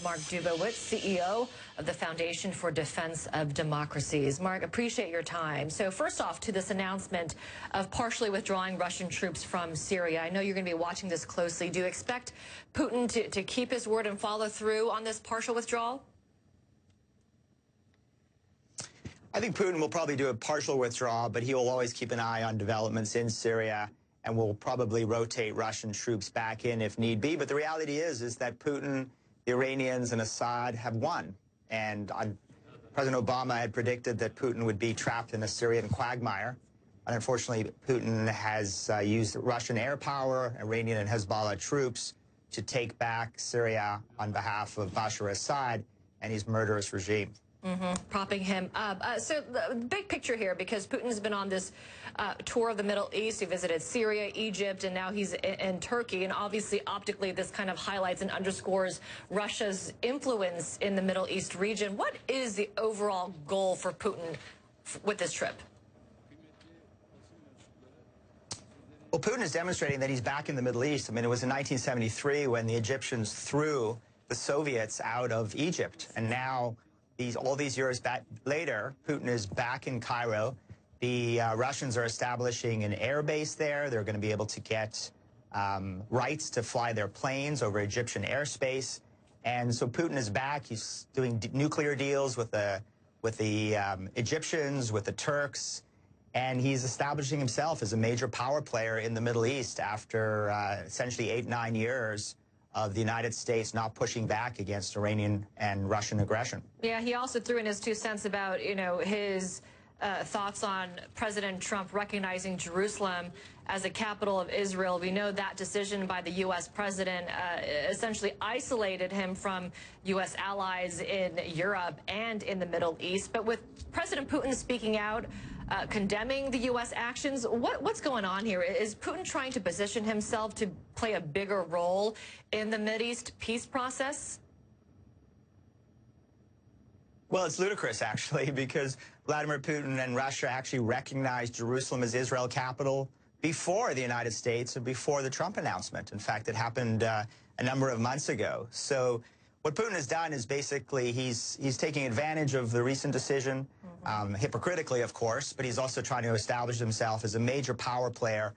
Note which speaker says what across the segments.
Speaker 1: Mark Dubowitz, CEO of the Foundation for Defense of Democracies. Mark, appreciate your time. So first off, to this announcement of partially withdrawing Russian troops from Syria, I know you're going to be watching this closely. Do you expect Putin to keep his word and follow through on this partial withdrawal?
Speaker 2: I think Putin will probably do a partial withdrawal, but he will always keep an eye on developments in Syria and will probably rotate Russian troops back in if need be. But the reality is that Putin, the Iranians, and Assad have won. And President Obama had predicted that Putin would be trapped in a Syrian quagmire. And unfortunately, Putin has used Russian air power, Iranian and Hezbollah troops to take back Syria on behalf of Bashar Assad and his murderous regime.
Speaker 1: Propping him up. So the big picture here, because Putin's been on this tour of the Middle East. He visited Syria, Egypt, and now he's in Turkey. And obviously, optically, this kind of highlights and underscores Russia's influence in the Middle East region. What is the overall goal for Putin with this trip?
Speaker 2: Well, Putin is demonstrating that he's back in the Middle East. I mean, it was in 1973 when the Egyptians threw the Soviets out of Egypt. And now, all these years back later, Putin is back in Cairo. The Russians are establishing an air base there. They're going to be able to get rights to fly their planes over Egyptian airspace. And so Putin is back. He's doing nuclear deals with the Egyptians, with the Turks, and he's establishing himself as a major power player in the Middle East after essentially 8-9 years of the United States not pushing back against Iranian and Russian aggression.
Speaker 1: Yeah, he also threw in his 2 cents about, his thoughts on President Trump recognizing Jerusalem as a capital of Israel. We know that decision by the U.S. president essentially isolated him from U.S. allies in Europe and in the Middle East. But with President Putin speaking out, condemning the U.S. actions, what's going on here? Is Putin trying to position himself to play a bigger role in the Mideast peace process?
Speaker 2: Well, it's ludicrous, actually, because Vladimir Putin and Russia actually recognized Jerusalem as Israel capital before the United States and before the Trump announcement. In fact, it happened a number of months ago. So what Putin has done is basically he's taking advantage of the recent decision, hypocritically, of course, but he's also trying to establish himself as a major power player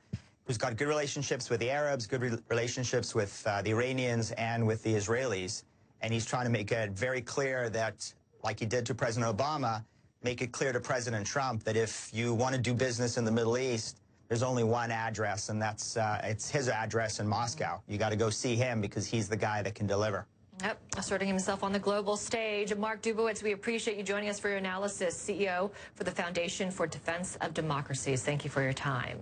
Speaker 2: who's got good relationships with the Arabs, good relationships with the Iranians and with the Israelis. And he's trying to make it very clear that, like he did to President Obama, make it clear to President Trump that if you want to do business in the Middle East, there's only one address, and that's it's his address in Moscow. You got to go see him because he's the guy that can deliver.
Speaker 1: Yep, asserting himself on the global stage. Mark Dubowitz, we appreciate you joining us for your analysis, CEO for the Foundation for Defense of Democracies. Thank you for your time.